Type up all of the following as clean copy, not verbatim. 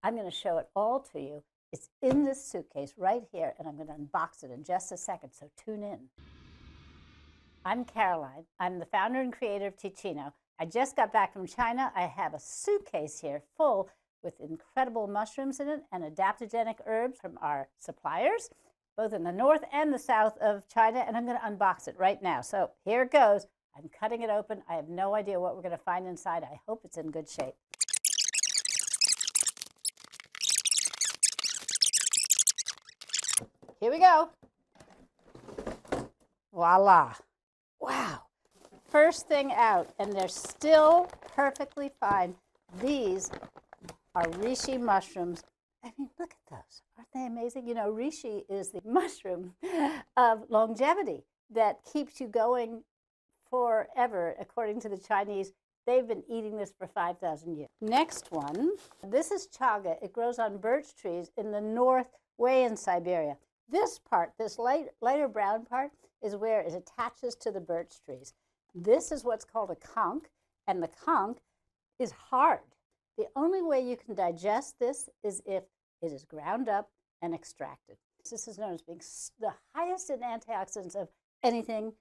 I'm going to show it all to you. It's in this suitcase right here, and I'm going to unbox it in just a second, so tune in. I'm Caroline. I'm the founder and creator of Teeccino. I just got back from China. I have a suitcase here full with incredible mushrooms in it and adaptogenic herbs from our suppliers, both in the north and the south of China, and I'm going to unbox it right now. So here it goes. I'm cutting it open. I have no idea what we're going to find inside. I hope it's in good shape. Here we go. Voila. Wow. First thing out, and they're still perfectly fine. These are reishi mushrooms. I mean, look at those. Aren't they amazing? You know, reishi is the mushroom of longevity that keeps you going forever, according to the Chinese. They've been eating this for 5,000 years. Next one, this is chaga. It grows on birch trees in the north, way in Siberia. This part, this lighter brown part, is where it attaches to the birch trees. This is what's called a conch, and the conch is hard. The only way you can digest this is if it is ground up and extracted. This is known as being the highest in antioxidants of anything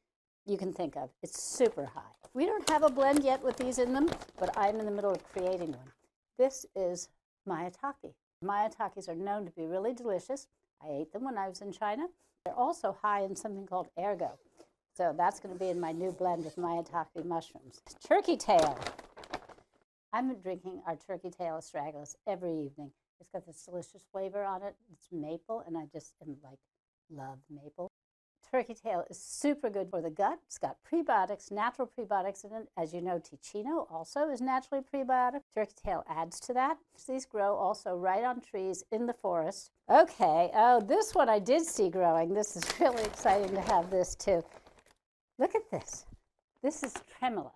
you can think of. It's super high. We don't have a blend yet with these in them, but I'm in the middle of creating one. This is maitake. Maitakes are known to be really delicious. I ate them when I was in China. They're also high in something called ergot. So that's going to be in my new blend with maitake mushrooms. Turkey tail. I'm drinking our turkey tail astragalus every evening. It's got this delicious flavor on it. It's maple, and I just love maple. Turkey tail is super good for the gut. It's got prebiotics, natural prebiotics in it. As you know, Teeccino also is naturally prebiotic. Turkey tail adds to that. These grow also right on trees in the forest. Okay, oh, this one I did see growing. This is really exciting to have this too. Look at this. This is tremolo.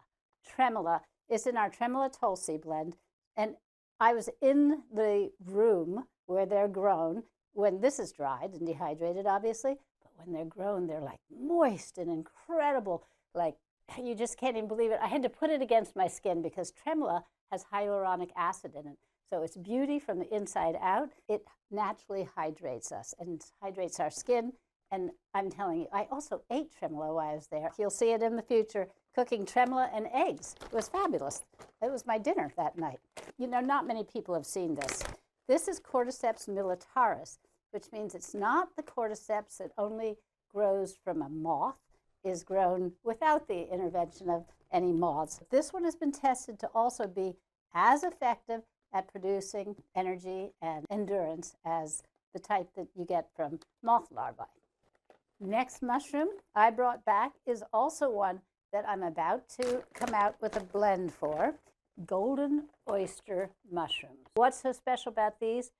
Tremolo is in our tremolo Tulsi blend. And I was in the room where they're grown when this is dried and dehydrated, obviously. When they're grown, they're like moist and incredible. Like, you just can't even believe it. I had to put it against my skin because tremolo has hyaluronic acid in it. So it's beauty from the inside out. It naturally hydrates us and hydrates our skin. And I'm telling you, I also ate tremolo while I was there. You'll see it in the future, cooking tremolo and eggs. It was fabulous. It was my dinner that night. You know, not many people have seen this. This is Cordyceps militaris, which means it's not the cordyceps that only grows from a moth, is grown without the intervention of any moths. This one has been tested to also be as effective at producing energy and endurance as the type that you get from moth larvae. Next mushroom I brought back is also one that I'm about to come out with a blend for, golden oyster mushrooms. What's so special about these?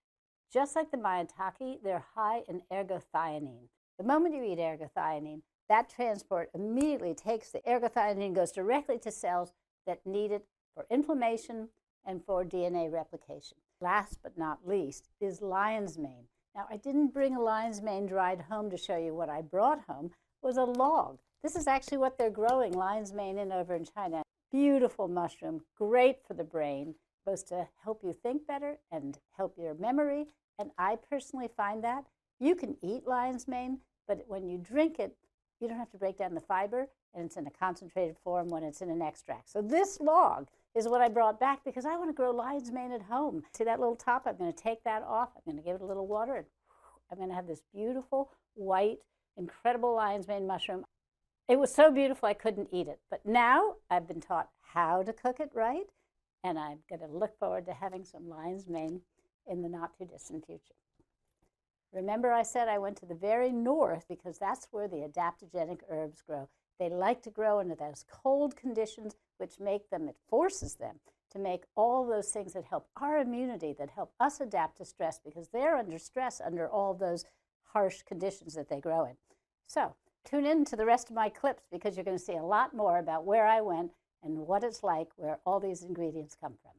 Just like the maitake, they're high in ergothioneine. The moment you eat ergothioneine, that transport immediately takes the ergothioneine and goes directly to cells that need it for inflammation and for DNA replication. Last but not least is lion's mane. Now, I didn't bring a lion's mane dried home to show you. What I brought home was a log. This is actually what they're growing lion's mane in over in China. Beautiful mushroom, great for the brain, supposed to help you think better and help your memory. And I personally find that you can eat lion's mane, but when you drink it, you don't have to break down the fiber, and it's in a concentrated form when it's in an extract. So this log is what I brought back because I want to grow lion's mane at home. See that little top? I'm going to take that off. I'm going to give it a little water, and I'm going to have this beautiful, white, incredible lion's mane mushroom. It was so beautiful I couldn't eat it. But now I've been taught how to cook it right, and I'm going to look forward to having some lion's mane in the not too distant future. Remember I said I went to the very north because that's where the adaptogenic herbs grow. They like to grow under those cold conditions, which make them, it forces them to make all those things that help our immunity, that help us adapt to stress, because they're under stress under all those harsh conditions that they grow in. So tune in to the rest of my clips because you're going to see a lot more about where I went and what it's like, where all these ingredients come from.